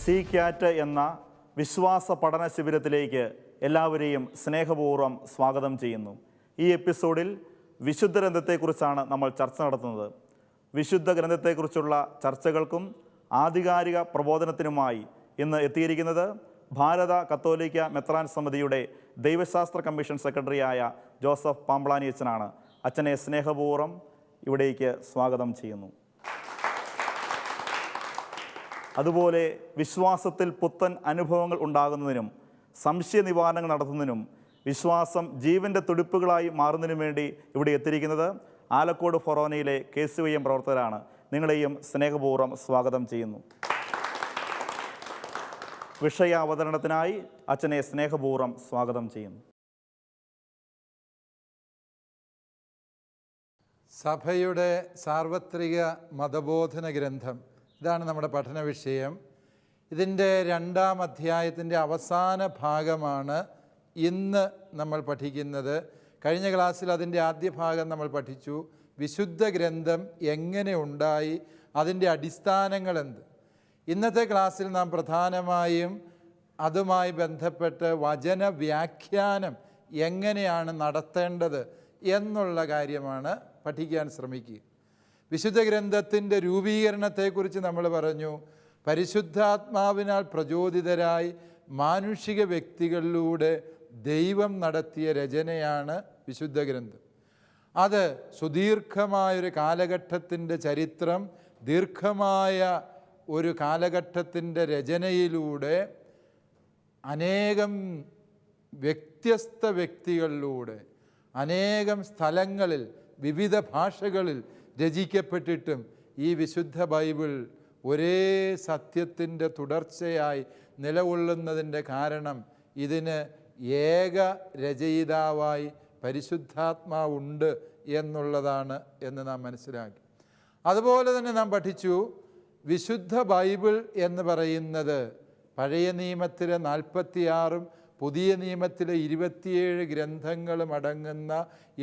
C cat എന്ന വിശ്വാസ പഠന ശിബിരത്തിലേക്ക് എല്ലാവരെയും സ്നേഹപൂർവ്വം സ്വാഗതം ചെയ്യുന്നു. ഈ എപ്പിസോഡിൽ വിശുദ്ധ ഗ്രന്ഥത്തെക്കുറിച്ചാണ് നമ്മൾ ചർച്ച നടത്തുന്നത്. വിശുദ്ധ ഗ്രന്ഥത്തെക്കുറിച്ചുള്ള ചർച്ചകൾക്കും ആധികാരിക പ്രബോധനത്തിനുമായി ഇന്ന് എത്തിയിരിക്കുന്നത് ഭാരത കത്തോലിക്ക മെത്രാൻ സമിതിയുടെ ദൈവശാസ്ത്ര കമ്മീഷൻ സെക്രട്ടറിയായ ജോസഫ് പാമ്പ്ളാനി അച്ഛനാണ്. അച്ഛനെ സ്നേഹപൂർവ്വം ഇവിടേക്ക് സ്വാഗതം ചെയ്യുന്നു. അതുപോലെ വിശ്വാസത്തിൽ പുത്തൻ അനുഭവങ്ങൾ ഉണ്ടാകുന്നതിനും സംശയ നിവാരണങ്ങൾ നടത്തുന്നതിനും വിശ്വാസം ജീവൻ്റെ തുടിപ്പുകളായി മാറുന്നതിനും വേണ്ടി ഇവിടെ എത്തിയിരിക്കുന്നത് ആലക്കോട് ഫൊറോനയിലെ KCYM പ്രവർത്തകരാണ്. നിങ്ങളെയും സ്നേഹപൂർവ്വം സ്വാഗതം ചെയ്യുന്നു. വിഷയ അവതരണത്തിനായി അച്ഛനെ സ്നേഹപൂർവ്വം സ്വാഗതം ചെയ്യുന്നു. സഭയുടെ സാർവത്രിക മതബോധന ഗ്രന്ഥം, ഇതാണ് നമ്മുടെ പഠന വിഷയം. ഇതിൻ്റെ 2-ാം അധ്യായത്തിൻ്റെ അവസാന ഭാഗമാണ് ഇന്ന് നമ്മൾ പഠിക്കുന്നത്. കഴിഞ്ഞ ക്ലാസ്സിൽ അതിൻ്റെ ആദ്യ ഭാഗം നമ്മൾ പഠിച്ചു. വിശുദ്ധ ഗ്രന്ഥം എങ്ങനെ ഉണ്ടായി, അതിൻ്റെ അടിസ്ഥാനങ്ങൾ എന്ത്. ഇന്നത്തെ ക്ലാസ്സിൽ നാം പ്രധാനമായും അതുമായി ബന്ധപ്പെട്ട് വചന വ്യാഖ്യാനം എങ്ങനെയാണ് നടത്തേണ്ടത് എന്നുള്ള കാര്യമാണ് പഠിക്കാൻ ശ്രമിക്കുക. വിശുദ്ധ ഗ്രന്ഥത്തിൻ്റെ രൂപീകരണത്തെക്കുറിച്ച് നമ്മൾ പറഞ്ഞു. പരിശുദ്ധാത്മാവിനാൽ പ്രചോദിതരായി മാനുഷിക വ്യക്തികളിലൂടെ ദൈവം നടത്തിയ രചനയാണ് വിശുദ്ധ ഗ്രന്ഥം. അത് സുദീർഘമായൊരു കാലഘട്ടത്തിൻ്റെ ചരിത്രം, ദീർഘമായ ഒരു കാലഘട്ടത്തിൻ്റെ രചനയിലൂടെ അനേകം വ്യത്യസ്ത വ്യക്തികളിലൂടെ അനേകം സ്ഥലങ്ങളിൽ വിവിധ ഭാഷകളിൽ രചിക്കപ്പെട്ടിട്ടും ഈ വിശുദ്ധ ബൈബിൾ ഒരേ സത്യത്തിൻ്റെ തുടർച്ചയായി നിലകൊള്ളുന്നതിൻ്റെ കാരണം ഇതിന് ഏക രചയിതാവായി പരിശുദ്ധാത്മാവുണ്ട് എന്നുള്ളതാണ് എന്ന് നാം മനസ്സിലാക്കി. അതുപോലെ തന്നെ നാം പഠിച്ചു, വിശുദ്ധ ബൈബിൾ എന്ന് പറയുന്നത് പഴയ നിയമത്തിലെ 46-ഉം പുതിയ നിയമത്തിലെ 27 ഗ്രന്ഥങ്ങളും അടങ്ങുന്ന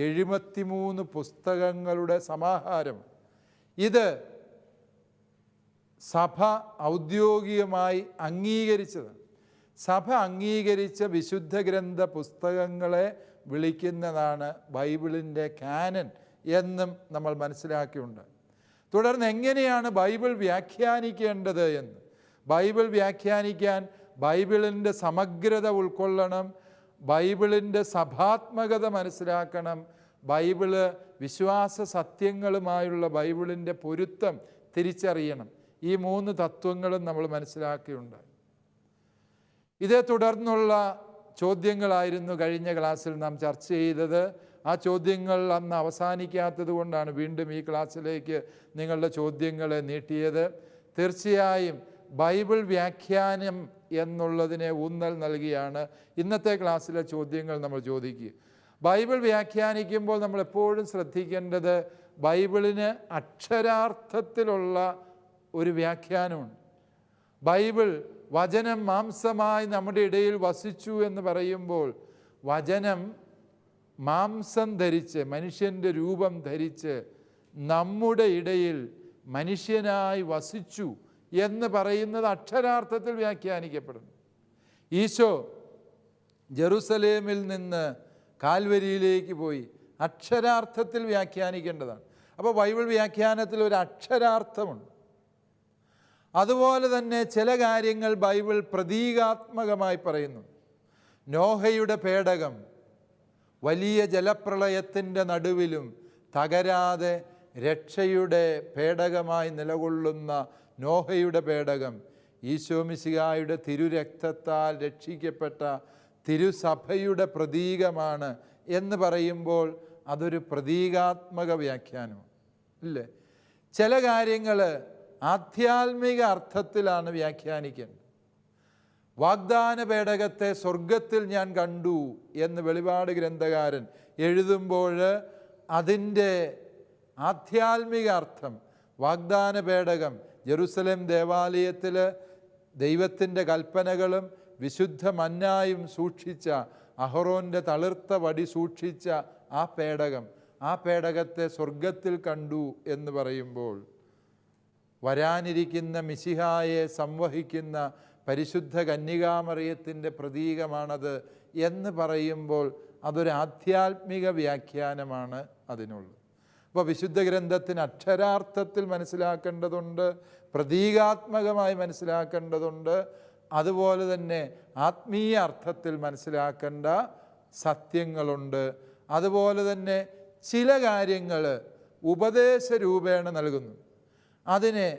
73 പുസ്തകങ്ങളുടെ സമാഹാരം. ഇത് സഭ ഔദ്യോഗികമായി അംഗീകരിച്ചതാണ്. സഭ അംഗീകരിച്ച വിശുദ്ധ ഗ്രന്ഥ പുസ്തകങ്ങളെ വിളിക്കുന്നതാണ് ബൈബിളിൻ്റെ കാനൻ എന്നും നമ്മൾ മനസ്സിലാക്കിയിട്ടുണ്ട്. തുടർന്ന് എങ്ങനെയാണ് ബൈബിൾ വ്യാഖ്യാനിക്കേണ്ടത് എന്ന്. ബൈബിൾ വ്യാഖ്യാനിക്കാൻ ബൈബിളിൻ്റെ സമഗ്രത ഉൾക്കൊള്ളണം, ബൈബിളിൻ്റെ സഭാത്മകത മനസ്സിലാക്കണം, ബൈബിള് വിശ്വാസ സത്യങ്ങളുമായുള്ള ബൈബിളിൻ്റെ പൊരുത്തം തിരിച്ചറിയണം. ഈ 3 തത്വങ്ങളും നമ്മൾ മനസ്സിലാക്കിയുണ്ടായി. ഇതേ തുടർന്നുള്ള ചോദ്യങ്ങളായിരുന്നു കഴിഞ്ഞ ക്ലാസ്സിൽ നാം ചർച്ച ചെയ്തത്. ആ ചോദ്യങ്ങൾ അന്ന് അവസാനിക്കാത്തത് കൊണ്ടാണ് വീണ്ടും ഈ ക്ലാസ്സിലേക്ക് നിങ്ങളുടെ ചോദ്യങ്ങളെ നീട്ടിയത്. തീർച്ചയായും ബൈബിൾ വ്യാഖ്യാനം എന്നുള്ളതിനെ ഊന്നൽ നൽകിയാണ് ഇന്നത്തെ ക്ലാസ്സിലെ ചോദ്യങ്ങൾ നമ്മൾ ചോദിക്കുക. ബൈബിൾ വ്യാഖ്യാനിക്കുമ്പോൾ നമ്മൾ എപ്പോഴും ശ്രദ്ധിക്കേണ്ടത് ബൈബിളിന് അക്ഷരാർത്ഥത്തിലുള്ള ഒരു വ്യാഖ്യാനമുണ്ട്. ബൈബിൾ വചനം മാംസമായി നമ്മുടെ ഇടയിൽ വസിച്ചു എന്ന് പറയുമ്പോൾ വചനം മാംസം ധരിച്ച് മനുഷ്യൻ്റെ രൂപം ധരിച്ച് നമ്മുടെ ഇടയിൽ മനുഷ്യനായി വസിച്ചു എന്ന് പറയുന്നത് അക്ഷരാർത്ഥത്തിൽ വ്യാഖ്യാനിക്കപ്പെടുന്നു. ഈശോ ജെറുസലേമിൽ നിന്ന് കാൽവരിയിലേക്ക് പോയി, അക്ഷരാർത്ഥത്തിൽ വ്യാഖ്യാനിക്കേണ്ടതാണ്. അപ്പോൾ ബൈബിൾ വ്യാഖ്യാനത്തിൽ ഒരു അക്ഷരാർത്ഥമുണ്ട്. അതുപോലെ തന്നെ ചില കാര്യങ്ങൾ ബൈബിൾ പ്രതീകാത്മകമായി പറയുന്നു. നോഹയുടെ പേടകം വലിയ ജലപ്രളയത്തിൻ്റെ നടുവിലും തകരാതെ രക്ഷയുടെ പേടകമായി നിലകൊള്ളുന്ന നോഹയുടെ പേടകം ഈശോ മിശിഹായുടെ തിരുരക്തത്താൽ രക്ഷിക്കപ്പെട്ട തിരുസഭയുടെ പ്രതീകമാണ് എന്ന് പറയുമ്പോൾ അതൊരു പ്രതീകാത്മക വ്യാഖ്യാനമാണ്, ഇല്ലേ? ചില കാര്യങ്ങൾ ആധ്യാത്മിക അർത്ഥത്തിലാണ് വ്യാഖ്യാനിക്കേണ്ടത്. വാഗ്ദാന പേടകത്തെ സ്വർഗത്തിൽ ഞാൻ കണ്ടു എന്ന് വെളിപാട് ഗ്രന്ഥകാരൻ എഴുതുമ്പോൾ അതിൻ്റെ ആധ്യാത്മിക അർത്ഥം, വാഗ്ദാന പേടകം ജെറുസലേം ദേവാലയത്തിൽ ദൈവത്തിൻ്റെ കൽപ്പനകളും വിശുദ്ധ മന്നായും സൂക്ഷിച്ച, അഹറോൻ്റെ തളിർത്ത വടി സൂക്ഷിച്ച ആ പേടകം, ആ പേടകത്തെ സ്വർഗത്തിൽ കണ്ടു എന്ന് പറയുമ്പോൾ വരാനിരിക്കുന്ന മിശിഹായെ സംവഹിക്കുന്ന പരിശുദ്ധ കന്യകാമറിയത്തിൻ്റെ പ്രതീകമാണത് എന്ന് പറയുമ്പോൾ അതൊരു ആധ്യാത്മിക വ്യാഖ്യാനമാണ് അതിനുള്ളത്. അപ്പോൾ വിശുദ്ധ ഗ്രന്ഥത്തിന് അക്ഷരാർത്ഥത്തിൽ മനസ്സിലാക്കേണ്ടതുണ്ട്, പ്രതീകാത്മകമായി മനസ്സിലാക്കേണ്ടതുണ്ട്, അതുപോലെ തന്നെ ആത്മീയ അർത്ഥത്തിൽ മനസ്സിലാക്കേണ്ട സത്യങ്ങളുണ്ട്. അതുപോലെ തന്നെ ചില കാര്യങ്ങൾ ഉപദേശ രൂപേണ നൽകുന്നു. അതിനെ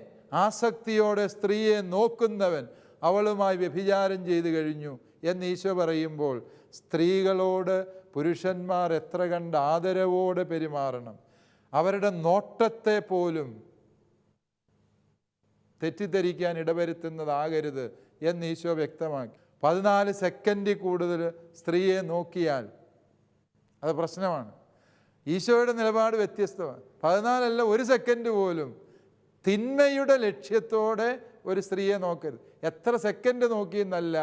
ആസക്തിയോടെ സ്ത്രീയെ നോക്കുന്നവൻ അവളുമായി വ്യഭിചാരം ചെയ്തു കഴിഞ്ഞു എന്ന് ഈശോ പറയുമ്പോൾ സ്ത്രീകളോട് പുരുഷന്മാർ എത്ര കണ്ട് ആദരവോടെ പെരുമാറണം, അവരുടെ നോട്ടത്തെ പോലും തെറ്റിദ്ധരിക്കാൻ ഇടവരുത്തുന്നതാകരുത് എന്ന് ഈശോ വ്യക്തമാക്കി. 14 സെക്കൻഡിൽ കൂടുതൽ സ്ത്രീയെ നോക്കിയാൽ അത് പ്രശ്നമാണ്. ഈശോയുടെ നിലപാട് വ്യത്യസ്തമാണ്. 14 അല്ല, 1 സെക്കൻഡ് പോലും തിന്മയുടെ ലക്ഷ്യത്തോടെ ഒരു സ്ത്രീയെ നോക്കരുത്. എത്ര സെക്കൻഡ് നോക്കി എന്നല്ല,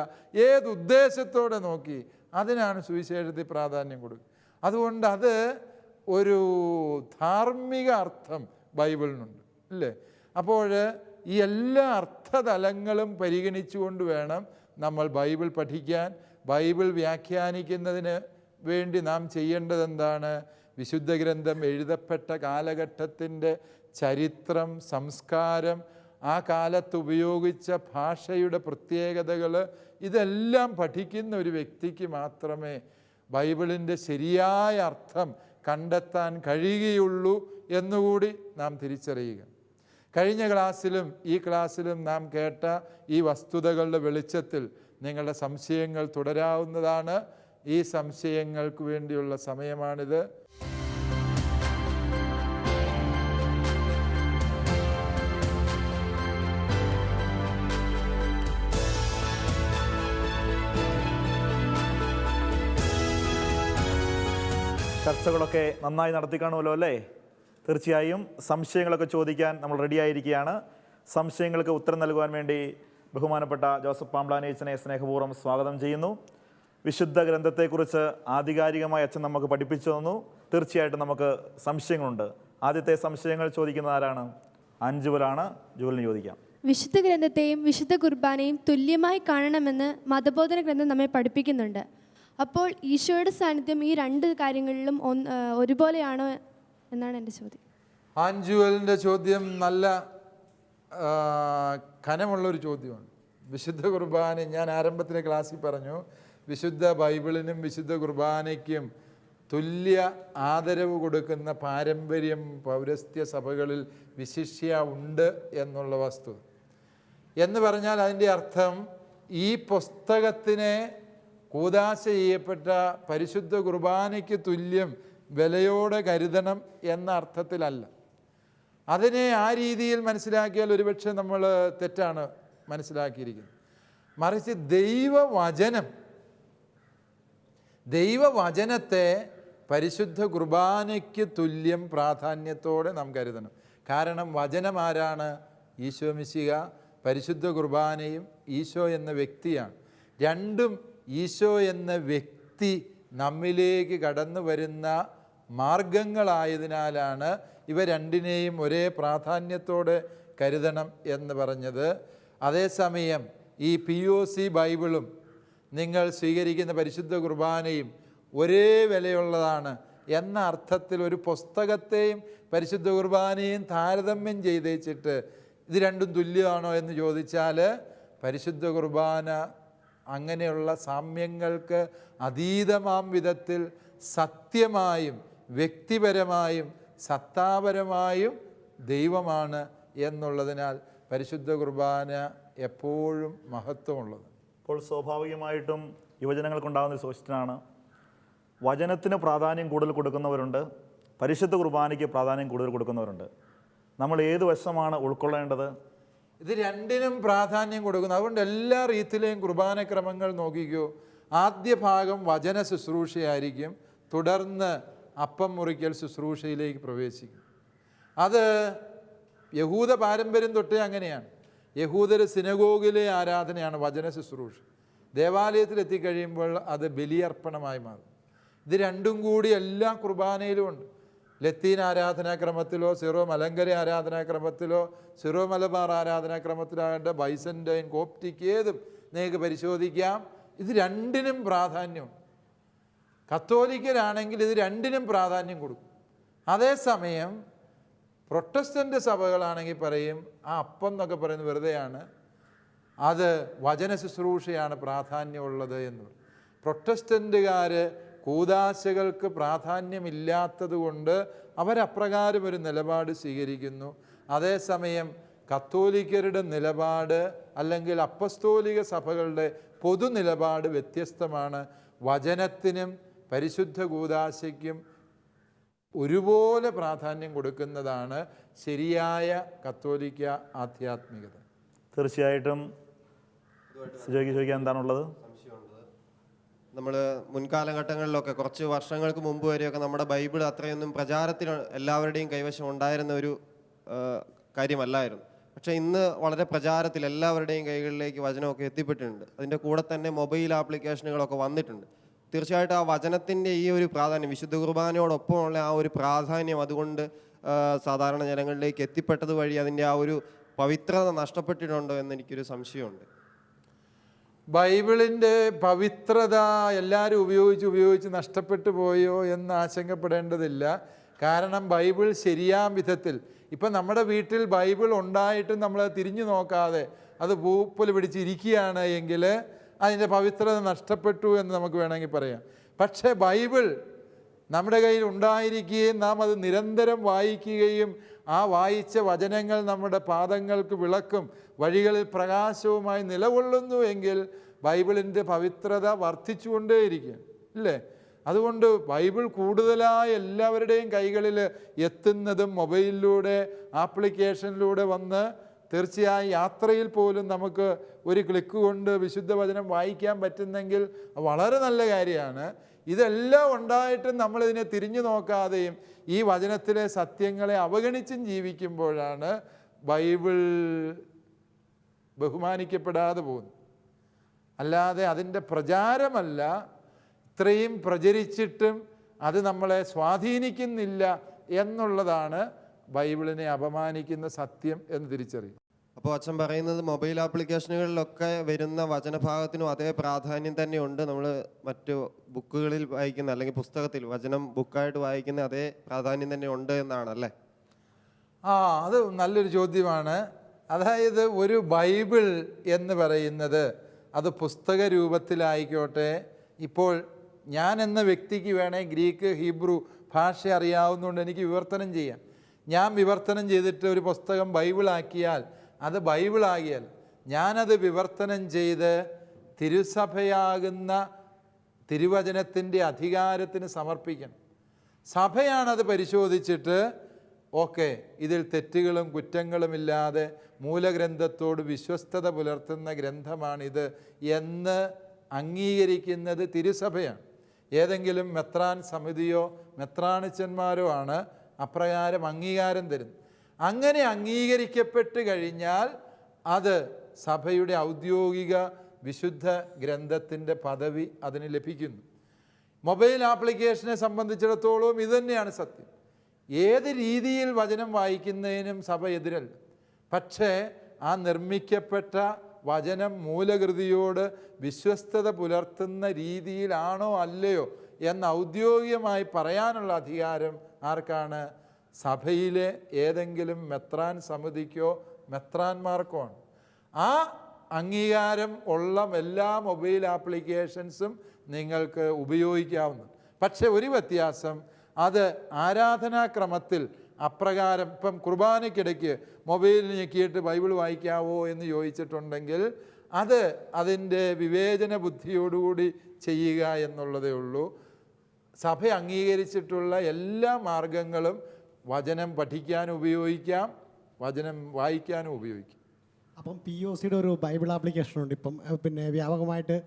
ഏത് ഉദ്ദേശത്തോടെ നോക്കി, അതിനാണ് സുവിശേഷത്തിൽ പ്രാധാന്യം കൊടുക്കുക. അതുകൊണ്ട് അത് ഒരു ധാർമ്മിക അർത്ഥം ബൈബിളിനുണ്ട്, അല്ലേ? അപ്പോൾ ഈ എല്ലാ അർത്ഥതലങ്ങളും പരിഗണിച്ചുകൊണ്ട് വേണം നമ്മൾ ബൈബിൾ പഠിക്കാൻ. ബൈബിൾ വ്യാഖ്യാനിക്കുന്നതിന് വേണ്ടി നാം ചെയ്യേണ്ടത് എന്താണ്? വിശുദ്ധ ഗ്രന്ഥം എഴുതപ്പെട്ട കാലഘട്ടത്തിൻ്റെ ചരിത്രം, സംസ്കാരം, ആ കാലത്ത് ഉപയോഗിച്ച ഭാഷയുടെ പ്രത്യേകതകൾ, ഇതെല്ലാം പഠിക്കുന്ന ഒരു വ്യക്തിക്ക് മാത്രമേ ബൈബിളിൻ്റെ ശരിയായ അർത്ഥം കണ്ടെത്താൻ കഴിയുകയുള്ളൂ എന്നുകൂടി നാം തിരിച്ചറിയുക. കഴിഞ്ഞ ക്ലാസ്സിലും ഈ ക്ലാസ്സിലും നാം കേട്ട ഈ വസ്തുതകളുടെ വെളിച്ചത്തിൽ നിങ്ങളുടെ സംശയങ്ങൾ തുടരാവുന്നതാണ്. ഈ സംശയങ്ങൾക്ക് വേണ്ടിയുള്ള സമയമാണിത്. ചർച്ചകളൊക്കെ നന്നായി നടത്തിക്കാണുമല്ലോ അല്ലേ? തീർച്ചയായും സംശയങ്ങളൊക്കെ ചോദിക്കാൻ നമ്മൾ റെഡിയായിരിക്കുകയാണ്. സംശയങ്ങൾക്ക് ഉത്തരം നൽകുവാൻ വേണ്ടി ബഹുമാനപ്പെട്ട ജോസഫ് പാംബ്ലാനേച്ചനെ സ്നേഹപൂർവ്വം സ്വാഗതം ചെയ്യുന്നു. വിശുദ്ധ ഗ്രന്ഥത്തെക്കുറിച്ച് ആധികാരികമായി അച്ഛൻ നമുക്ക് പഠിപ്പിച്ചു തന്നു. തീർച്ചയായിട്ടും നമുക്ക് സംശയങ്ങളുണ്ട്. ആദ്യത്തെ സംശയങ്ങൾ ചോദിക്കുന്നത് ആരാണ്? അഞ്ജുവലാണ്. ജുവലിന് ചോദിക്കാം. വിശുദ്ധ ഗ്രന്ഥത്തെയും വിശുദ്ധ കുർബാനയും തുല്യമായി കാണണമെന്ന് മതബോധന ഗ്രന്ഥം നമ്മെ പഠിപ്പിക്കുന്നുണ്ട്. അപ്പോൾ ഈശോയുടെ സാന്നിധ്യം ഈ 2 കാര്യങ്ങളിലും ഒരുപോലെയാണോ എന്നാണ് എൻ്റെ ചോദ്യം. ആഞ്ജുവലിൻ്റെ ചോദ്യം നല്ല കനമുള്ളൊരു ചോദ്യമാണ്. വിശുദ്ധ കുർബാന, ഞാൻ ആരംഭത്തിലെ ക്ലാസ്സിൽ പറഞ്ഞു, വിശുദ്ധ ബൈബിളിനും വിശുദ്ധ കുർബാനയ്ക്കും തുല്യ ആദരവ് കൊടുക്കുന്ന പാരമ്പര്യം പൗരസ്ത്യ സഭകളിൽ വിശിഷ്യ ഉണ്ട് എന്നുള്ള വസ്തുത. എന്ന് പറഞ്ഞാൽ അതിൻ്റെ അർത്ഥം ഈ പുസ്തകത്തിനെ കൂദാശ ചെയ്യപ്പെട്ട പരിശുദ്ധ കുർബാനയ്ക്ക് തുല്യം വിലയോടെ കരുതണം എന്ന അർത്ഥത്തിലല്ല. അതിനെ ആ രീതിയിൽ മനസ്സിലാക്കിയാൽ ഒരുപക്ഷെ നമ്മൾ തെറ്റാണ് മനസ്സിലാക്കിയിരിക്കുന്നത്. മറിച്ച് ദൈവവചനത്തെ പരിശുദ്ധ കുർബാനയ്ക്ക് തുല്യം പ്രാധാന്യത്തോടെ നാം കരുതണം. കാരണം വചനം ആരാണ്? ഈശോ മിശിഹ. പരിശുദ്ധ കുർബാനയും ഈശോ എന്ന വ്യക്തിയാണ്. രണ്ടും ഈശോ എന്ന വ്യക്തി നമ്മിലേക്ക് കടന്നു വരുന്ന മാർഗങ്ങളായതിനാലാണ് ഇവ രണ്ടിനെയും ഒരേ പ്രാധാന്യത്തോടെ കരുതണം എന്ന് പറഞ്ഞത്. അതേസമയം ഈ POC ബൈബിളും നിങ്ങൾ സ്വീകരിക്കുന്ന പരിശുദ്ധ കുർബാനയും ഒരേ വിലയുള്ളതാണ് എന്ന അർത്ഥത്തിൽ ഒരു പുസ്തകത്തെയും പരിശുദ്ധ കുർബാനയും താരതമ്യം ചെയ്തേച്ചിട്ട് ഇത് രണ്ടും തുല്യമാണോ എന്ന് ചോദിച്ചാൽ പരിശുദ്ധ കുർബാന അങ്ങനെയുള്ള സാമ്യങ്ങൾക്ക് അതീതമാം വിധത്തിൽ സത്യമായും വ്യക്തിപരമായും സത്താപരമായും ദൈവമാണ് എന്നുള്ളതിനാൽ പരിശുദ്ധ കുർബാന എപ്പോഴും മഹത്വമുള്ളത്. ഇപ്പോൾ സ്വാഭാവികമായിട്ടും യുവജനങ്ങൾക്കുണ്ടാകുന്ന ഒരു ക്വസ്റ്റ്യനാണ്, വചനത്തിന് പ്രാധാന്യം കൂടുതൽ കൊടുക്കുന്നവരുണ്ട്, പരിശുദ്ധ കുർബാനയ്ക്ക് പ്രാധാന്യം കൂടുതൽ കൊടുക്കുന്നവരുണ്ട്. നമ്മൾ ഏത് വശമാണ് ഉൾക്കൊള്ളേണ്ടത്? ഇത് രണ്ടിനും പ്രാധാന്യം കൊടുക്കുന്നു. അതുകൊണ്ട് എല്ലാ റീത്തിലെയും കുർബാനക്രമങ്ങൾ നോക്കിക്കോ, ആദ്യ ഭാഗം വചന ശുശ്രൂഷയായിരിക്കും, തുടർന്ന് അപ്പം മുറിക്കൽ ശുശ്രൂഷയിലേക്ക് പ്രവേശിക്കും. അത് യഹൂദ പാരമ്പര്യം തൊട്ടേ അങ്ങനെയാണ്. യഹൂദർ സിനഗോഗിലെ ആരാധനയാണ് വചന ശുശ്രൂഷ. ദേവാലയത്തിൽ എത്തിക്കഴിയുമ്പോൾ അത് ബലിയർപ്പണമായി മാറും. ഇത് രണ്ടും കൂടി എല്ലാ കുർബാനയിലും ഉണ്ട്. ലത്തീൻ ആരാധനാക്രമത്തിലോ സിറോ മലങ്കര ആരാധനാക്രമത്തിലോ സിറോ മലബാർ ആരാധനാക്രമത്തിലാകട്ടെ ബൈസൻ്റൈൻ കോപ്റ്റിക് ഏതും നിങ്ങൾക്ക് പരിശോധിക്കാം. ഇത് രണ്ടിനും പ്രാധാന്യം. കത്തോലിക്കരാണെങ്കിൽ ഇത് രണ്ടിനും പ്രാധാന്യം കൊടുക്കും. അതേസമയം പ്രൊട്ടസ്റ്റൻ്റ് സഭകളാണെങ്കിൽ പറയും ആ അപ്പം എന്നൊക്കെ പറയുന്നത് വെറുതെയാണ്, അത് വചന ശുശ്രൂഷയാണ് പ്രാധാന്യമുള്ളത് എന്ന് പറയും. പ്രൊട്ടസ്റ്റൻ്റുകാർ കൂദാശകൾക്ക് പ്രാധാന്യമില്ലാത്തത് കൊണ്ട് അവരപ്രകാരം ഒരു നിലപാട് സ്വീകരിക്കുന്നു. അതേസമയം കത്തോലിക്കരുടെ നിലപാട് അല്ലെങ്കിൽ അപ്പസ്തോലിക സഭകളുടെ പൊതു നിലപാട് വ്യത്യസ്തമാണ്. വചനത്തിനും പരിശുദ്ധ കൂദാശയ്ക്കും ഒരുപോലെ പ്രാധാന്യം കൊടുക്കുന്നതാണ് ശരിയായ കത്തോലിക്ക ആധ്യാത്മികത. തീർച്ചയായിട്ടും ചോദിക്കാൻ എന്താണുള്ളത്? നമ്മൾ മുൻകാലഘട്ടങ്ങളിലൊക്കെ കുറച്ച് വർഷങ്ങൾക്ക് മുമ്പ് വരെയൊക്കെ നമ്മുടെ ബൈബിൾ അത്രയൊന്നും പ്രചാരത്തിൽ എല്ലാവരുടെയും കൈവശം ഉണ്ടായിരുന്ന ഒരു കാര്യമല്ലായിരുന്നു. പക്ഷേ ഇന്ന് വളരെ പ്രചാരത്തിൽ എല്ലാവരുടെയും കൈകളിലേക്ക് വചനമൊക്കെ എത്തിപ്പെട്ടിട്ടുണ്ട്. അതിൻ്റെ കൂടെ തന്നെ മൊബൈൽ ആപ്ലിക്കേഷനുകളൊക്കെ വന്നിട്ടുണ്ട്. തീർച്ചയായിട്ടും ആ വചനത്തിൻ്റെ ഈ ഒരു പ്രാധാന്യം, വിശുദ്ധ കുർബാനയോടൊപ്പമുള്ള ആ ഒരു പ്രാധാന്യം അതുകൊണ്ട് സാധാരണ ജനങ്ങളിലേക്ക് എത്തിപ്പെട്ടത് വഴി അതിൻ്റെ ആ ഒരു പവിത്രത നഷ്ടപ്പെട്ടിട്ടുണ്ടോ എന്നെനിക്കൊരു സംശയമുണ്ട്. ബൈബിളിൻ്റെ പവിത്രത എല്ലാവരും ഉപയോഗിച്ച് നഷ്ടപ്പെട്ടു പോയോ എന്ന് ആശങ്കപ്പെടേണ്ടതില്ല. കാരണം ബൈബിൾ ശരിയാം വിധത്തിൽ, ഇപ്പം നമ്മുടെ വീട്ടിൽ ബൈബിൾ ഉണ്ടായിട്ടും നമ്മൾ തിരിഞ്ഞു നോക്കാതെ അത് പൂപ്പൽ പിടിച്ചിരിക്കുകയാണ് എങ്കിൽ അതിൻ്റെ പവിത്രത നഷ്ടപ്പെട്ടു എന്ന് നമുക്ക് വേണമെങ്കിൽ പറയാം. പക്ഷേ ബൈബിൾ നമ്മുടെ കയ്യിൽ ഉണ്ടായിരിക്കുകയും നാം അത് നിരന്തരം വായിക്കുകയും ആ വായിച്ച വചനങ്ങൾ നമ്മുടെ പാദങ്ങൾക്ക് വിളക്കും വഴികളിൽ പ്രകാശവുമായി നിലകൊള്ളുന്നു എങ്കിൽ ബൈബിളിൻ്റെ പവിത്രത വർദ്ധിച്ചുകൊണ്ടേയിരിക്കും, ഇല്ലേ? അതുകൊണ്ട് ബൈബിൾ കൂടുതലായി എല്ലാവരുടെയും കൈകളിൽ എത്തുന്നതും മൊബൈലിലൂടെ ആപ്ലിക്കേഷനിലൂടെ വന്ന് തീർച്ചയായും യാത്രയിൽ പോലും നമുക്ക് ഒരു ക്ലിക്ക് കൊണ്ട് വിശുദ്ധ വചനം വായിക്കാൻ പറ്റുന്നെങ്കിൽ വളരെ നല്ല കാര്യമാണ്. ഇതെല്ലാം ഉണ്ടായിട്ടും നമ്മളിതിനെ തിരിഞ്ഞു നോക്കാതെയും ഈ വചനത്തിലെ സത്യങ്ങളെ അവഗണിച്ചും ജീവിക്കുമ്പോഴാണ് ബൈബിൾ ബഹുമാനിക്കപ്പെടാതെ പോകുന്നത്. അല്ലാതെ അതിൻ്റെ പ്രചാരമല്ല, ഇത്രയും പ്രചരിച്ചിട്ടും അത് നമ്മളെ സ്വാധീനിക്കുന്നില്ല എന്നുള്ളതാണ് ബൈബിളിനെ അപമാനിക്കുന്ന സത്യം എന്ന് തിരിച്ചറിയും. അപ്പോൾ അച്ഛൻ പറയുന്നത് മൊബൈൽ ആപ്ലിക്കേഷനുകളിലൊക്കെ വരുന്ന വചനഭാഗത്തിനും അതേ പ്രാധാന്യം തന്നെയുണ്ട് നമ്മൾ മറ്റു ബുക്കുകളിൽ വായിക്കുന്ന അല്ലെങ്കിൽ പുസ്തകത്തിൽ വചനം ബുക്കായിട്ട് വായിക്കുന്ന അതേ പ്രാധാന്യം തന്നെ ഉണ്ട് എന്നാണല്ലേ? അത് നല്ലൊരു ചോദ്യമാണ്. അതായത് ഒരു ബൈബിൾ എന്ന് പറയുന്നത് അത് പുസ്തക രൂപത്തിലായിക്കോട്ടെ, ഇപ്പോൾ ഞാൻ എന്ന വ്യക്തിക്ക് വേണേൽ ഗ്രീക്ക് ഹീബ്രു ഭാഷ അറിയാവുന്നതുകൊണ്ട് എനിക്ക് വിവർത്തനം ചെയ്യാം. ഞാൻ വിവർത്തനം ചെയ്തിട്ട് ഒരു പുസ്തകം ബൈബിളാക്കിയാൽ അത് ബൈബിളാകിയാൽ ഞാനത് വിവർത്തനം ചെയ്ത് തിരുസഭയാകുന്ന തിരുവചനത്തിൻ്റെ അധികാരത്തിന് സമർപ്പിക്കണം. സഭയാണത് പരിശോധിച്ചിട്ട് ഓക്കെ, ഇതിൽ തെറ്റുകളും കുറ്റങ്ങളുമില്ലാതെ മൂലഗ്രന്ഥത്തോട് വിശ്വസ്തത പുലർത്തുന്ന ഗ്രന്ഥമാണിത് എന്ന് അംഗീകരിക്കുന്നത് തിരുസഭയാണ്. ഏതെങ്കിലും മെത്രാൻ സമിതിയോ മെത്രാണിച്ചന്മാരോ ആണ് അപ്രകാരം അംഗീകാരം തരുന്നത്. അങ്ങനെ അംഗീകരിക്കപ്പെട്ട് കഴിഞ്ഞാൽ അത് സഭയുടെ ഔദ്യോഗിക വിശുദ്ധ ഗ്രന്ഥത്തിൻ്റെ പദവി അതിന് ലഭിക്കുന്നു. മൊബൈൽ ആപ്ലിക്കേഷനെ സംബന്ധിച്ചിടത്തോളം ഇതുതന്നെയാണ് സത്യം. ഏത് രീതിയിൽ വചനം വായിക്കുന്നതിനും സഭ എതിരല്ല. പക്ഷേ ആ നിർമ്മിക്കപ്പെട്ട വചനം മൂലകൃതിയോട് വിശ്വസ്തത പുലർത്തുന്ന രീതിയിലാണോ അല്ലയോ എന്ന് ഔദ്യോഗികമായി പറയാനുള്ള അധികാരം ആർക്കാണ്? സഭയിലെ ഏതെങ്കിലും മെത്രാൻ സമിതിക്കോ മെത്രാന്മാർക്കോ ആണ്. ആ അംഗീകാരം ഉള്ള എല്ലാ മൊബൈൽ ആപ്ലിക്കേഷൻസും നിങ്ങൾക്ക് ഉപയോഗിക്കാവുന്നു. പക്ഷേ ഒരു വ്യത്യാസം, അത് ആരാധനാക്രമത്തിൽ അപ്രകാരം ഇപ്പം കുർബാനയ്ക്കിടയ്ക്ക് മൊബൈലിൽ ഞെക്കിയിട്ട് ബൈബിൾ വായിക്കാവോ എന്ന് ചോദിച്ചിട്ടുണ്ടെങ്കിൽ അത് അതിൻ്റെ വിവേചന ബുദ്ധിയോടുകൂടി ചെയ്യുക എന്നുള്ളതേ ഉള്ളൂ. സഭ അംഗീകരിച്ചിട്ടുള്ള എല്ലാ മാർഗങ്ങളും വചനം പഠിക്കാനും ഉപയോഗിക്കാം, വചനം വായിക്കാനും ഉപയോഗിക്കാം. അപ്പം POCയുടെ ഒരു ബൈബിൾ ആപ്ലിക്കേഷൻ ഉണ്ട് ഇപ്പം, പിന്നെ വ്യാപകമായിട്ട്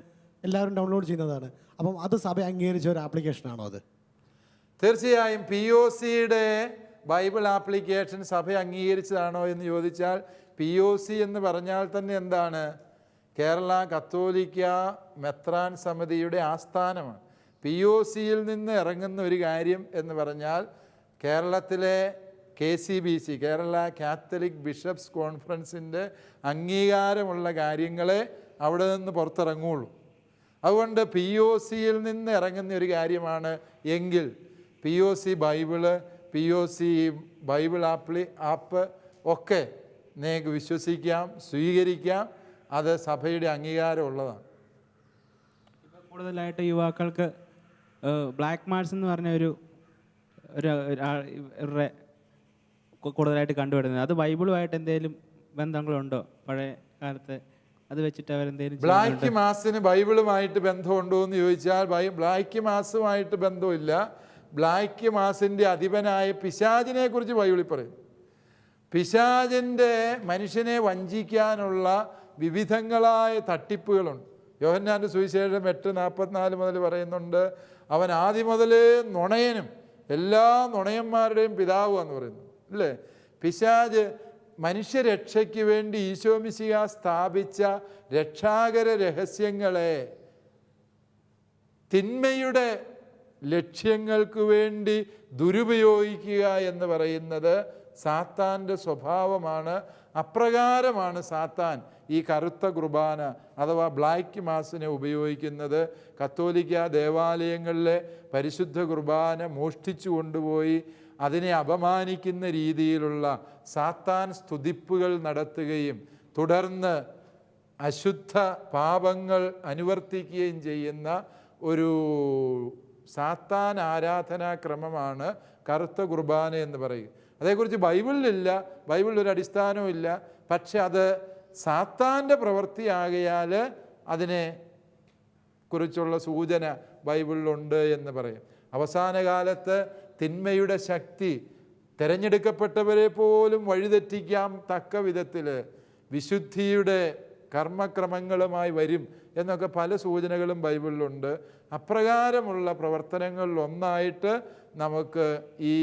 എല്ലാവരും ഡൗൺലോഡ് ചെയ്യുന്നതാണ്. അപ്പം അത് സഭ അംഗീകരിച്ച ഒരു ആപ്ലിക്കേഷനാണോ അത്? തീർച്ചയായും POCയുടെ ബൈബിൾ ആപ്ലിക്കേഷൻ സഭ അംഗീകരിച്ചതാണോ എന്ന് ചോദിച്ചാൽ POC എന്ന് പറഞ്ഞാൽ തന്നെ എന്താണ്? കേരള കത്തോലിക്ക മെത്രാൻ സമിതിയുടെ ആസ്ഥാനമാണ്. POCയിൽ നിന്ന് ഇറങ്ങുന്ന ഒരു കാര്യം എന്ന് പറഞ്ഞാൽ കേരളത്തിലെ KCBC, കേരള കാത്തലിക് ബിഷപ്സ് കോൺഫറൻസിൻ്റെ അംഗീകാരമുള്ള കാര്യങ്ങളെ അവിടെ നിന്ന് പുറത്തിറങ്ങുള്ളൂ. അതുകൊണ്ട് POCയിൽ നിന്ന് ഇറങ്ങുന്ന ഒരു കാര്യമാണ് എങ്കിൽ POC Bible, POC Bible app ഒക്കെ നിങ്ങൾക്ക് വിശ്വസിക്കാം, സ്വീകരിക്കാം. അത് സഭയുടെ അംഗീകാരമുള്ളതാണ്. ഇപ്പോൾ കൂടുതലായിട്ട് യുവാക്കൾക്ക് ബ്ലാക്ക് മാർസ് എന്ന് പറഞ്ഞ ഇവരുടെ കൂടുതലായിട്ട് കണ്ടുവരുന്നത്, അത് ബൈബിളുമായിട്ട് എന്തെങ്കിലും ബന്ധങ്ങളുണ്ടോ? പഴയ കാലത്ത് അത് വെച്ചിട്ട് അവരെന്തെങ്കിലും ബ്ലാക്ക് മാസിന് ബൈബിളുമായിട്ട് ബന്ധമുണ്ടോ എന്ന് ചോദിച്ചാൽ ബ്ലാക്ക് മാസുമായിട്ട് ബന്ധമില്ല. ബ്ലാക്ക് മാസിൻ്റെ അധിപനായ പിശാചിനെ കുറിച്ച് ബൈബിളിൽ പറയും. പിശാചിൻ്റെ മനുഷ്യനെ വഞ്ചിക്കാനുള്ള വിവിധങ്ങളായ തട്ടിപ്പുകളുണ്ട്. യോഹന്നാൻ്റെ സുവിശേഷം 8:44 മുതൽ പറയുന്നുണ്ട്, അവൻ ആദ്യം മുതലേ നുണയനും എല്ലാ നുണയന്മാരുടെയും പിതാവാന്ന് പറയുന്നു, അല്ലേ? പിശാച് മനുഷ്യരക്ഷയ്ക്ക് വേണ്ടി ഈശോമിശിഹ സ്ഥാപിച്ച രക്ഷാകര രഹസ്യങ്ങളെ തിന്മയുടെ ലക്ഷ്യങ്ങൾക്ക് വേണ്ടി ദുരുപയോഗിക്കുക എന്ന് പറയുന്നത് സാത്താൻ്റെ സ്വഭാവമാണ്. അപ്രകാരമാണ് സാത്താൻ ഈ കറുത്ത കുർബാന അഥവാ ബ്ലാക്ക് മാസിനെ ഉപയോഗിക്കുന്നത്. കത്തോലിക്ക ദേവാലയങ്ങളിലെ പരിശുദ്ധ കുർബാന മോഷ്ടിച്ചു കൊണ്ടുപോയി അതിനെ അപമാനിക്കുന്ന രീതിയിലുള്ള സാത്താൻ സ്തുതിപ്പുകൾ നടത്തുകയും തുടർന്ന് അശുദ്ധ പാപങ്ങൾ അനുവർത്തിക്കുകയും ചെയ്യുന്ന ഒരു സാത്താൻ ആരാധനാക്രമമാണ് കറുത്ത കുർബാന എന്ന് പറയുക. അതേക്കുറിച്ച് ബൈബിളിലില്ല, ബൈബിളിൽ ഒരു അടിസ്ഥാനവും ഇല്ല. പക്ഷെ അത് സാത്താൻ്റെ പ്രവൃത്തിയാകയാൽ അതിനെ കുറിച്ചുള്ള സൂചന ബൈബിളിലുണ്ട് എന്ന് പറയും. അവസാന കാലത്ത് തിന്മയുടെ ശക്തി തിരഞ്ഞെടുക്കപ്പെട്ടവരെ പോലും വഴിതെറ്റിക്കാൻ തക്ക വിധത്തിൽ വിശുദ്ധിയുടെ കർമ്മക്രമങ്ങളുമായി വരും എന്നൊക്കെ പല സൂചനകളും ബൈബിളിലുണ്ട്. അപ്രകാരമുള്ള പ്രവർത്തനങ്ങളിൽ ഒന്നായിട്ട് നമുക്ക് ഈ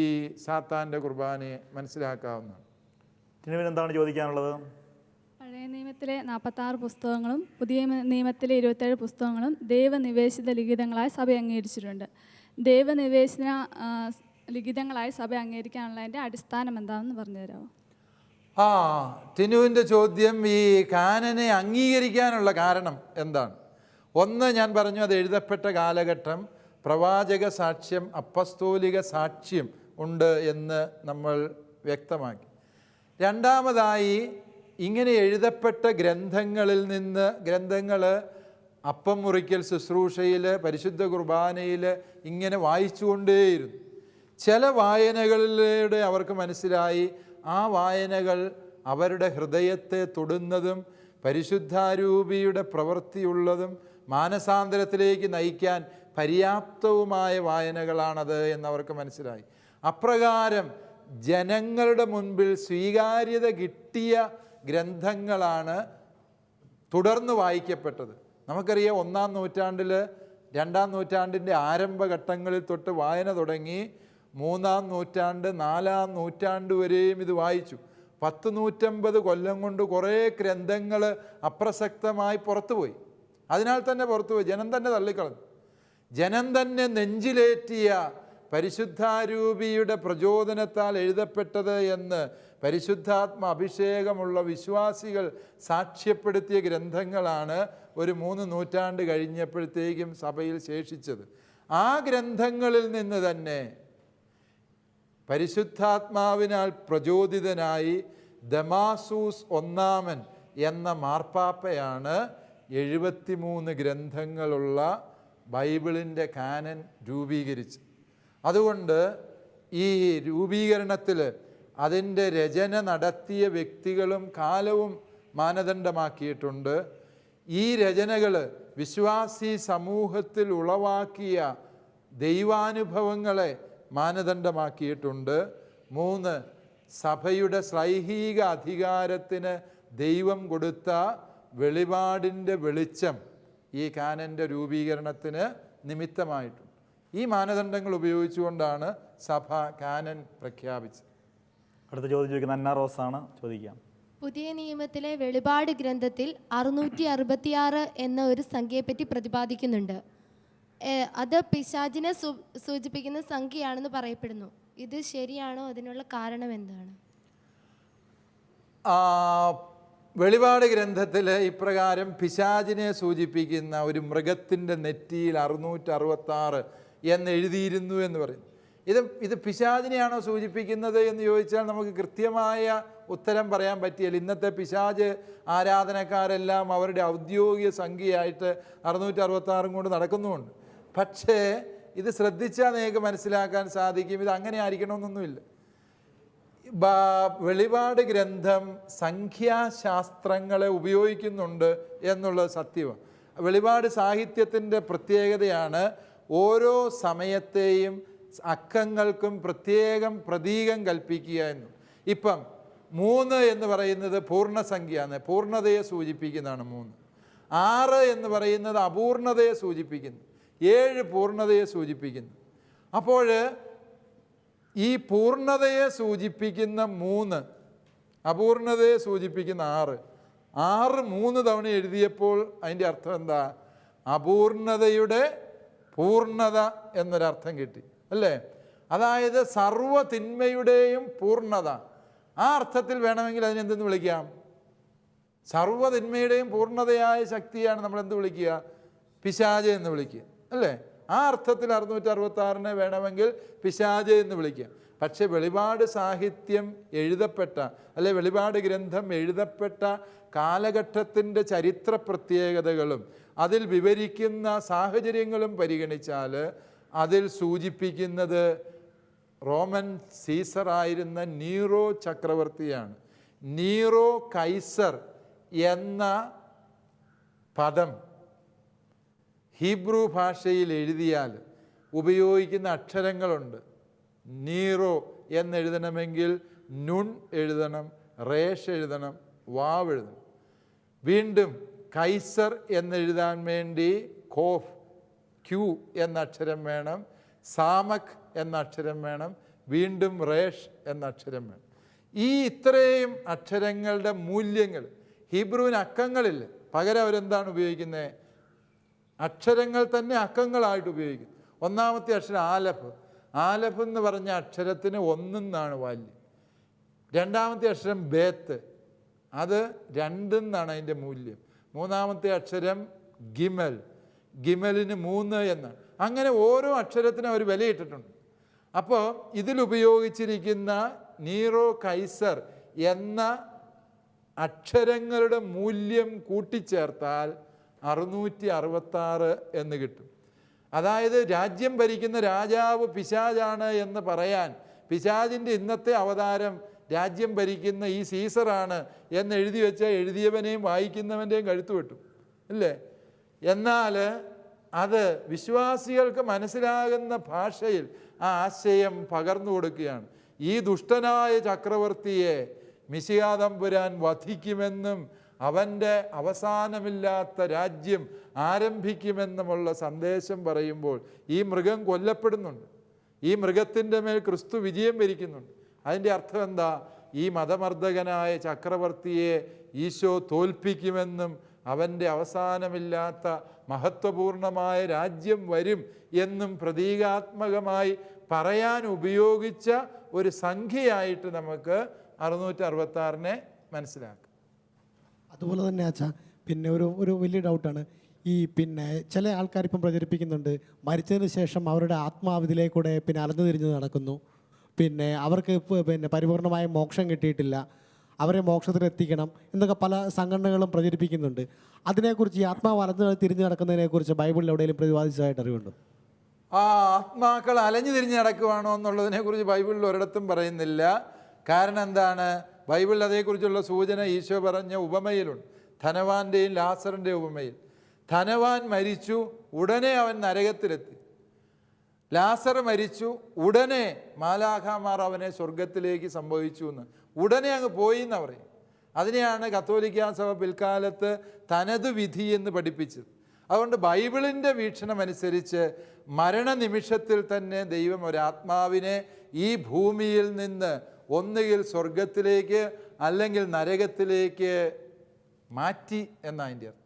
സാത്താൻ്റെ കുർബാനയെ മനസ്സിലാക്കാവുന്നതാണ്. ടിനുവിന് എന്താണ് ചോദിക്കാനുള്ളത്? പഴയ നിയമത്തിലെ 46 പുസ്തകങ്ങളും പുതിയ നിയമത്തിലെ 27 പുസ്തകങ്ങളും ദൈവനിവേശിത ലിഖിതങ്ങളായി സഭ അംഗീകരിച്ചിട്ടുണ്ട്. ദൈവനിവേശന ലിഖിതങ്ങളായി സഭ അംഗീകരിക്കാനുള്ളതിൻ്റെ അടിസ്ഥാനം എന്താണെന്ന് പറഞ്ഞു തരാമോ? ടിനുവിൻ്റെ ചോദ്യം ഈ കാനനെ അംഗീകരിക്കാനുള്ള കാരണം എന്താണ്? ഒന്ന്, ഞാൻ പറഞ്ഞു, അത് എഴുതപ്പെട്ട കാലഘട്ടം, പ്രവാചക സാക്ഷ്യം, അപ്പസ്തോലിക സാക്ഷ്യം ഉണ്ട് എന്ന് നമ്മൾ വ്യക്തമാക്കി. രണ്ടാമതായി, ഇങ്ങനെ എഴുതപ്പെട്ട ഗ്രന്ഥങ്ങളിൽ നിന്ന് ഗ്രന്ഥങ്ങൾ അപ്പം മുറിക്കൽ ശുശ്രൂഷയിൽ, പരിശുദ്ധ കുർബാനയിൽ ഇങ്ങനെ വായിച്ചുകൊണ്ടേയിരുന്നു. ചില വായനകളിലൂടെ അവർക്ക് മനസ്സിലായി ആ വായനകൾ അവരുടെ ഹൃദയത്തെ തൊടുന്നതും പരിശുദ്ധാരൂപിയുടെ പ്രവൃത്തിയുള്ളതും മാനസാന്തരത്തിലേക്ക് നയിക്കാൻ പര്യാപ്തവുമായ വായനകളാണത് എന്നവർക്ക് മനസ്സിലായി. അപ്രകാരം ജനങ്ങളുടെ മുൻപിൽ സ്വീകാര്യത കിട്ടിയ ഗ്രന്ഥങ്ങളാണ് തുടർന്ന് വായിക്കപ്പെട്ടത്. നമുക്കറിയാം, 1-ാം നൂറ്റാണ്ടിൽ 2-ാം നൂറ്റാണ്ടിൻ്റെ ആരംഭഘട്ടങ്ങളിൽ തൊട്ട് വായന തുടങ്ങി 3-ാം നൂറ്റാണ്ട് 4-ാം നൂറ്റാണ്ട് വരെയും ഇത് വായിച്ചു. 150 കൊല്ലം കൊണ്ട് കുറേ ഗ്രന്ഥങ്ങൾ അപ്രസക്തമായി പുറത്തുപോയി. അതിനാൽ തന്നെ പുറത്തുപോയി, ജനം തന്നെ തള്ളിക്കളഞ്ഞു. ജനം തന്നെ നെഞ്ചിലേറ്റിയ പരിശുദ്ധാരൂപിയുടെ പ്രചോദനത്താൽ എഴുതപ്പെട്ടത് എന്ന് പരിശുദ്ധാത്മ അഭിഷേകമുള്ള വിശ്വാസികൾ സാക്ഷ്യപ്പെടുത്തിയ ഗ്രന്ഥങ്ങളാണ് ഒരു 3 നൂറ്റാണ്ട് കഴിഞ്ഞപ്പോഴത്തേക്കും സഭയിൽ ശേഷിച്ചത്. ആ ഗ്രന്ഥങ്ങളിൽ നിന്ന് തന്നെ പരിശുദ്ധാത്മാവിനാൽ പ്രചോദിതനായി ദമാസൂസ് ഒന്നാമൻ എന്ന മാർപ്പാപ്പയാണ് 73 ഗ്രന്ഥങ്ങളുള്ള ബൈബിളിൻ്റെ കാനൻ രൂപീകരിച്ചത്. അതുകൊണ്ട് ഈ രൂപീകരണത്തിൽ അതിൻ്റെ രചന നടത്തിയ വ്യക്തികളും കാലവും മാനദണ്ഡമാക്കിയിട്ടുണ്ട്. ഈ രചനകൾ വിശ്വാസി സമൂഹത്തിൽ ഉളവാക്കിയ ദൈവാനുഭവങ്ങളെ മാനദണ്ഡമാക്കിയിട്ടുണ്ട്. 3, സഭയുടെ ശ്ലൈഹിക അധികാരത്തിന് ദൈവം കൊടുത്ത വെളിപാടിൻ്റെ വെളിച്ചം ഈ കാനൻ്റെ രൂപീകരണത്തിന് നിമിത്തമായിട്ടുണ്ട്. ഈ മാനദണ്ഡങ്ങൾ ഉപയോഗിച്ചുകൊണ്ടാണ് സഭ കാനൻ പ്രഖ്യാപിച്ചത്. അടുത്ത ചോദ്യം ചോദിക്കുന്ന അന്ന റോസാണ്, ചോദിക്കാം. പുതിയ നിയമത്തിലെ വെളിപാട് ഗ്രന്ഥത്തിൽ 666 എന്ന ഒരു സംഖ്യയെപ്പറ്റി പ്രതിപാദിക്കുന്നുണ്ട്. അത് പിശാചിനെ സൂചിപ്പിക്കുന്ന സംഖ്യയാണെന്ന് പറയപ്പെടുന്നു. ഇത് ശരിയാണോ? അതിനുള്ള കാരണം എന്താണ്? വെളിപാട് ഗ്രന്ഥത്തിൽ ഇപ്രകാരം പിശാചിനെ സൂചിപ്പിക്കുന്ന ഒരു മൃഗത്തിൻ്റെ നെറ്റിയിൽ 666 എന്നെഴുതിയിരുന്നു എന്ന് പറയുന്നു. ഇത് പിശാചിനെയാണോ സൂചിപ്പിക്കുന്നത് എന്ന് ചോദിച്ചാൽ നമുക്ക് കൃത്യമായ ഉത്തരം പറയാൻ പറ്റിയില്ല. ഇന്നത്തെ പിശാച് ആരാധനക്കാരെല്ലാം അവരുടെ ഔദ്യോഗിക സംഖ്യയായിട്ട് 666 കൊണ്ട് നടക്കുന്നുമുണ്ട്. പക്ഷേ ഇത് ശ്രദ്ധിച്ചാൽ നിങ്ങൾക്ക് മനസ്സിലാക്കാൻ സാധിക്കും, ഇത് അങ്ങനെ ആയിരിക്കണമെന്നൊന്നുമില്ല. വെളിപാട് ഗ്രന്ഥം സംഖ്യാശാസ്ത്രങ്ങളെ ഉപയോഗിക്കുന്നുണ്ട് എന്നുള്ളത് സത്യമാണ്. വെളിപാട് സാഹിത്യത്തിൻ്റെ പ്രത്യേകതയാണ് ഓരോ സമയത്തെയും അക്കങ്ങൾക്കും പ്രത്യേകം പ്രതീകം കൽപ്പിക്കുക എന്ന്. ഇപ്പം 3 എന്ന് പറയുന്നത് പൂർണ്ണസംഖ്യയാണ്, പൂർണ്ണതയെ സൂചിപ്പിക്കുന്നതാണ് 3. 6 എന്ന് പറയുന്നത് അപൂർണതയെ സൂചിപ്പിക്കുന്നു, 7 പൂർണ്ണതയെ സൂചിപ്പിക്കുന്നു. അപ്പോൾ ഈ പൂർണ്ണതയെ സൂചിപ്പിക്കുന്ന 3, അപൂർണതയെ സൂചിപ്പിക്കുന്ന 6, 3 തവണ എഴുതിയപ്പോൾ അതിൻ്റെ അർത്ഥം എന്താ? അപൂർണതയുടെ പൂർണ്ണത എന്നൊരർത്ഥം കിട്ടി അല്ലേ? അതായത് സർവ്വ തിന്മയുടെയും പൂർണ്ണത. ആ അർത്ഥത്തിൽ വേണമെങ്കിൽ അതിനെന്തെന്ന് വിളിക്കാം? സർവ്വ തിന്മയുടെയും പൂർണ്ണതയായ ശക്തിയാണ് നമ്മൾ എന്ത് വിളിക്കുക? പിശാച് എന്ന് വിളിക്കുക അല്ലേ? ആ അർത്ഥത്തിൽ 666 വേണമെങ്കിൽ പിശാച് എന്ന് വിളിക്കാം. പക്ഷെ വെളിപാട് സാഹിത്യം എഴുതപ്പെട്ട അല്ലെ വെളിപാട് ഗ്രന്ഥം എഴുതപ്പെട്ട കാലഘട്ടത്തിൻ്റെ ചരിത്ര പ്രത്യേകതകളും അതിൽ വിവരിക്കുന്ന സാഹചര്യങ്ങളും പരിഗണിച്ചാൽ അതിൽ സൂചിപ്പിക്കുന്നത് റോമൻ സീസറായിരുന്ന നീറോ ചക്രവർത്തിയാണ്. നീറോ കൈസർ എന്ന പദം ഹീബ്രു ഭാഷയിൽ എഴുതിയാൽ ഉപയോഗിക്കുന്ന അക്ഷരങ്ങളുണ്ട്. നീറോ എന്നെഴുതണമെങ്കിൽ നുൺ എഴുതണം, റേഷ് എഴുതണം, വാവ് എഴുതണം. വീണ്ടും കൈസർ എന്നെഴുതാൻ വേണ്ടി കോഫ് ക്യൂ എന്ന അക്ഷരം വേണം, സാമക് എന്ന അക്ഷരം വേണം, വീണ്ടും റേഷ് എന്ന അക്ഷരം വേണം. ഈ ഇത്രയും അക്ഷരങ്ങളുടെ മൂല്യങ്ങൾ ഹീബ്രുവിന് അക്കങ്ങളില്ല, പകരം അവരെന്താണ് ഉപയോഗിക്കുന്നത്? അക്ഷരങ്ങൾ തന്നെ അക്കങ്ങളായിട്ട് ഉപയോഗിക്കുന്നു. ഒന്നാമത്തെ അക്ഷരം ആലഫ്. ആലഫ് എന്ന് പറഞ്ഞ അക്ഷരത്തിന് 1 എന്നാണ് വാല്യം. രണ്ടാമത്തെ അക്ഷരം ബേത്ത്, അത് 2 എന്നാണ് അതിൻ്റെ മൂല്യം. മൂന്നാമത്തെ അക്ഷരം ഗിമൽ, ഗിമലിന് 3 എന്നാണ്. അങ്ങനെ ഓരോ അക്ഷരത്തിനും അവർ വിലയിട്ടിട്ടുണ്ട്. അപ്പോൾ ഇതിലുപയോഗിച്ചിരിക്കുന്ന നീറോ കൈസർ എന്ന അക്ഷരങ്ങളുടെ മൂല്യം കൂട്ടിച്ചേർത്താൽ 666 എന്ന് കിട്ടും. അതായത് രാജ്യം ഭരിക്കുന്ന രാജാവ് പിശാചാണ് എന്ന് പറയാൻ പിശാചിൻ്റെ ഇന്നത്തെ അവതാരം രാജ്യം ഭരിക്കുന്ന ഈ സീസറാണ് എന്ന് എഴുതി വെച്ചാൽ എഴുതിയവനെയും വായിക്കുന്നവൻ്റെയും കഴുത്ത് വെട്ടും അല്ലേ? എന്നാൽ അത് വിശ്വാസികൾക്ക് മനസ്സിലാകുന്ന ഭാഷയിൽ ആ ആശയം പകർന്നു കൊടുക്കുകയാണ്. ഈ ദുഷ്ടനായ ചക്രവർത്തിയെ മിശിഹാ തമ്പുരാൻ വധിക്കുമെന്നും അവൻ്റെ അവസാനമില്ലാത്ത രാജ്യം ആരംഭിക്കുമെന്നുമുള്ള സന്ദേശം പറയുമ്പോൾ ഈ മൃഗം കൊല്ലപ്പെടുന്നുണ്ട്, ഈ മൃഗത്തിൻ്റെ മേൽ ക്രിസ്തു വിജയം വരിക്കുന്നുണ്ട്. അതിൻ്റെ അർത്ഥം എന്താ? ഈ മതമർദ്ദകനായ ചക്രവർത്തിയെ ഈശോ തോൽപ്പിക്കുമെന്നും അവൻ്റെ അവസാനമില്ലാത്ത മഹത്വപൂർണമായ രാജ്യം വരും എന്നും പ്രതീകാത്മകമായി പറയാൻ ഉപയോഗിച്ച ഒരു സംഖ്യയായിട്ട് നമുക്ക് 666 മനസ്സിലാക്കാം. അതുപോലെ തന്നെ അച്ഛാ, പിന്നെ ഒരു വലിയ ഡൗട്ടാണ്. ചില ആൾക്കാർ ഇപ്പം പ്രചരിപ്പിക്കുന്നുണ്ട് മരിച്ചതിന് ശേഷം അവരുടെ ആത്മാവിതിലേക്കൂടെ അലഞ്ഞു തിരിഞ്ഞ് നടക്കുന്നു, അവർക്ക് പരിപൂർണമായ മോക്ഷം കിട്ടിയിട്ടില്ല, അവരെ മോക്ഷത്തിൽ എത്തിക്കണം എന്നൊക്കെ പല സംഘടനകളും പ്രചരിപ്പിക്കുന്നുണ്ട്. അതിനെക്കുറിച്ച് ഈ ആത്മാവ് അലഞ്ഞു തിരിഞ്ഞ് നടക്കുന്നതിനെക്കുറിച്ച് ബൈബിളിൽ എവിടെയെങ്കിലും പ്രതിപാദിച്ചതായിട്ട് അറിവുണ്ടോ? ആത്മാക്കൾ അലഞ്ഞു തിരിഞ്ഞ് നടക്കുവാണോ എന്നുള്ളതിനെക്കുറിച്ച് ബൈബിളിൽ ഒരിടത്തും പറയുന്നില്ല. കാരണം എന്താണ്? ബൈബിളിൽ അതേക്കുറിച്ചുള്ള സൂചന ഈശോ പറഞ്ഞ ഉപമയിലുണ്ട്. ധനവാന്റെയും ലാസറിൻ്റെ ഉപമയിൽ ധനവാൻ മരിച്ചു, ഉടനെ അവൻ നരകത്തിലെത്തി. ലാസർ മരിച്ചു, ഉടനെ മാലാഖമാർ അവനെ സ്വർഗത്തിലേക്ക് സംഭവിച്ചു എന്ന്, ഉടനെ അങ്ങ് പോയി എന്ന് പറയും. അതിനെയാണ് കത്തോലിക്കാ സഭ പിൽക്കാലത്ത് തനത് വിധി എന്ന് പഠിപ്പിച്ചത്. അതുകൊണ്ട് ബൈബിളിൻ്റെ വീക്ഷണമനുസരിച്ച് മരണനിമിഷത്തിൽ തന്നെ ദൈവം ഒരാത്മാവിനെ ഈ ഭൂമിയിൽ നിന്ന് ഒന്നുകിൽ സ്വർഗത്തിലേക്ക് അല്ലെങ്കിൽ നരകത്തിലേക്ക് മാറ്റി എന്നതിൻ്റെ അർത്ഥം.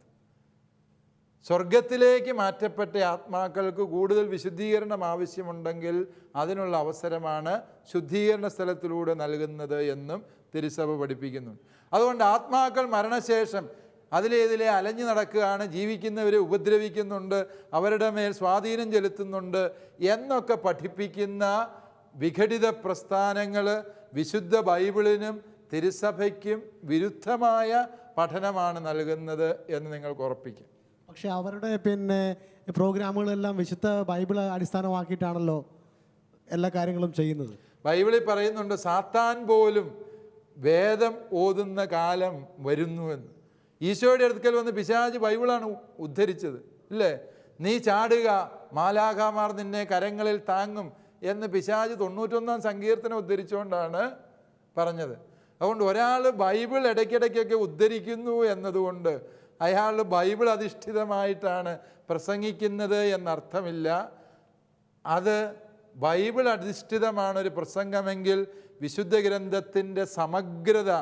സ്വർഗത്തിലേക്ക് മാറ്റപ്പെട്ട ആത്മാക്കൾക്ക് കൂടുതൽ വിശുദ്ധീകരണം ആവശ്യമുണ്ടെങ്കിൽ അതിനുള്ള അവസരമാണ് ശുദ്ധീകരണ സ്ഥലത്തിലൂടെ നൽകുന്നത് എന്നും തിരുസഭ പഠിപ്പിക്കുന്നു. അതുകൊണ്ട് ആത്മാക്കൾ മരണശേഷം അതിലേതിലെ അലഞ്ഞു നടക്കുകയാണ്, ജീവിക്കുന്നവരെ ഉപദ്രവിക്കുന്നുണ്ട്, അവരുടെ മേൽ സ്വാധീനം ചെലുത്തുന്നുണ്ട് എന്നൊക്കെ പഠിപ്പിക്കുന്ന വിഘടിത പ്രസ്ഥാനങ്ങൾ വിശുദ്ധ ബൈബിളിനും തിരുസഭയ്ക്കും വിരുദ്ധമായ പഠനമാണ് നൽകുന്നത് എന്ന് നിങ്ങൾക്ക് ഉറപ്പിക്കാം. പക്ഷെ അവരുടെ പിന്നെ പ്രോഗ്രാമുകളെല്ലാം വിശുദ്ധ ബൈബിൾ അടിസ്ഥാനമാക്കിയിട്ടാണല്ലോ എല്ലാ കാര്യങ്ങളും ചെയ്യുന്നത്. ബൈബിളിൽ പറയുന്നുണ്ട് സാത്താൻ പോലും വേദം ഓതുന്ന കാലം വരുന്നുവെന്ന്. ഈശോയുടെ അടുക്കൽ വന്ന് പിശാച് ബൈബിളാണ് ഉദ്ധരിച്ചത്, ഇല്ലേ? നീ ചാടുക, മാലാഖമാർ നിന്നെ കരങ്ങളിൽ താങ്ങും എന്ന് പിശാച് 91-ാം സങ്കീർത്തനം ഉദ്ധരിച്ചുകൊണ്ടാണ് പറഞ്ഞത്. അതുകൊണ്ട് ഒരാൾ ബൈബിൾ ഇടയ്ക്കിടയ്ക്കൊക്കെ ഉദ്ധരിക്കുന്നു എന്നതുകൊണ്ട് അയാൾ ബൈബിൾ അധിഷ്ഠിതമായിട്ടാണ് പ്രസംഗിക്കുന്നത് എന്നർത്ഥമില്ല. അത് ബൈബിൾ അധിഷ്ഠിതമാണ് ഒരു പ്രസംഗമെങ്കിൽ വിശുദ്ധ ഗ്രന്ഥത്തിൻ്റെ സമഗ്രത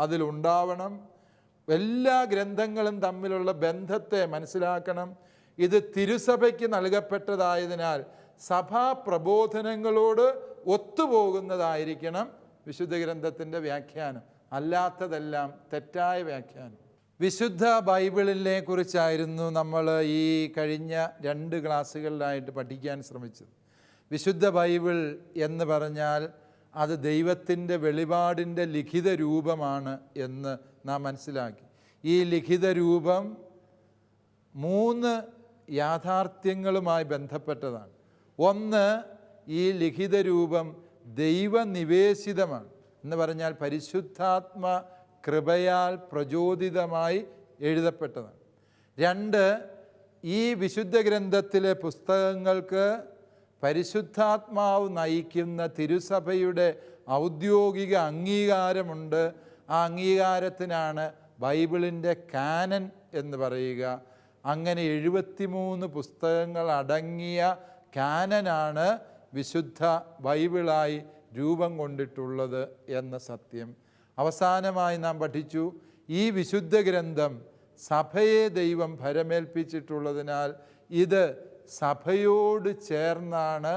അതിലുണ്ടാവണം. എല്ലാ ഗ്രന്ഥങ്ങളും തമ്മിലുള്ള ബന്ധത്തെ മനസ്സിലാക്കണം. ഇത് തിരുസഭയ്ക്ക് നൽകപ്പെട്ടതായതിനാൽ സഭാ പ്രബോധനങ്ങളോട് ഒത്തുപോകുന്നതായിരിക്കണം വിശുദ്ധ ഗ്രന്ഥത്തിൻ്റെ വ്യാഖ്യാനം, അല്ലാത്തതെല്ലാം തെറ്റായ വ്യാഖ്യാനം. വിശുദ്ധ ബൈബിളിനെ കുറിച്ചായിരുന്നു നമ്മൾ ഈ കഴിഞ്ഞ 2 ക്ലാസ്സുകളിലായിട്ട് പഠിക്കാൻ ശ്രമിച്ചത്. വിശുദ്ധ ബൈബിൾ എന്ന് പറഞ്ഞാൽ അത് ദൈവത്തിൻ്റെ വെളിപാടിൻ്റെ ലിഖിത രൂപമാണ് എന്ന് നാം മനസ്സിലാക്കി. ഈ ലിഖിത രൂപം 3 യാഥാർത്ഥ്യങ്ങളുമായി ബന്ധപ്പെട്ടതാണ്. ഒന്ന്, ഈ ലിഖിത രൂപം ദൈവനിവേശിതമാണ് എന്ന് പറഞ്ഞാൽ പരിശുദ്ധാത്മ കൃപയാൽ പ്രചോദിതമായി എഴുതപ്പെട്ടതാണ്. 2, ഈ വിശുദ്ധ ഗ്രന്ഥത്തിലെ പുസ്തകങ്ങൾക്ക് പരിശുദ്ധാത്മാവ് നയിക്കുന്ന തിരുസഭയുടെ ഔദ്യോഗിക അംഗീകാരമുണ്ട്. ആ അംഗീകാരത്തിനാണ് ബൈബിളിൻ്റെ കാനൻ എന്ന് പറയുക. അങ്ങനെ 73 പുസ്തകങ്ങൾ അടങ്ങിയ കാനനാണ് വിശുദ്ധ ബൈബിളായി രൂപം കൊണ്ടിട്ടുള്ളത് എന്ന സത്യം. അവസാനമായി നാം പഠിച്ചു, ഈ വിശുദ്ധ ഗ്രന്ഥം സഭയെ ദൈവം ഭരമേൽപ്പിച്ചിട്ടുള്ളതിനാൽ ഇത് സഭയോട് ചേർന്നാണ്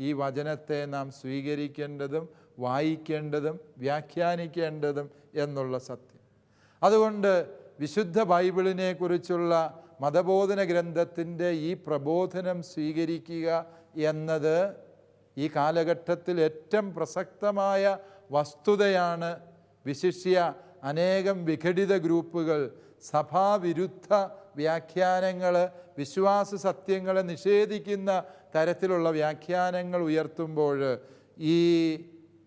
ഈ വചനത്തെ നാം സ്വീകരിക്കേണ്ടതും വായിക്കേണ്ടതും വ്യാഖ്യാനിക്കേണ്ടതും എന്നുള്ള സത്യം. അതുകൊണ്ട് വിശുദ്ധ ബൈബിളിനെ കുറിച്ചുള്ള മതബോധന ഗ്രന്ഥത്തിൻ്റെ ഈ പ്രബോധനം സ്വീകരിക്കുക എന്നത് ഈ കാലഘട്ടത്തിൽ ഏറ്റവും പ്രസക്തമായ വസ്തുതയാണ്. വിശിഷ്യ അനേകം വിഘടിത ഗ്രൂപ്പുകൾ സഭാവിരുദ്ധ വ്യാഖ്യാനങ്ങൾ, വിശ്വാസ സത്യങ്ങളെ നിഷേധിക്കുന്ന തരത്തിലുള്ള വ്യാഖ്യാനങ്ങൾ ഉയർത്തുമ്പോൾ ഈ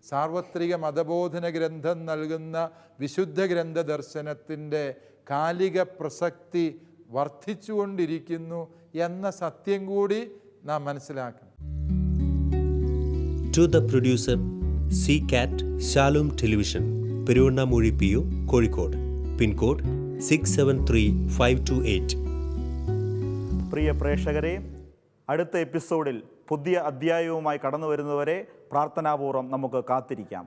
സാർവത്രിക മതബോധന ഗ്രന്ഥം നൽകുന്ന വിശുദ്ധ ഗ്രന്ഥ ദർശനത്തിൻ്റെ കാലിക പ്രസക്തി വർദ്ധിച്ചുകൊണ്ടിരിക്കുന്നു എന്ന സത്യം കൂടി നാം മനസ്സിലാക്കണം. To the producer, CCAT Shalom Television, Peruvannamuzhi PO, Kozhikode, pincode 673528. പ്രിയ പ്രേക്ഷകരെ, അടുത്ത എപ്പിസോഡിൽ പുതിയ അധ്യായവുമായി കടന്നു വരുന്നവരെ പ്രാർത്ഥനാപൂർവ്വം നമുക്ക് കാത്തിരിക്കാം.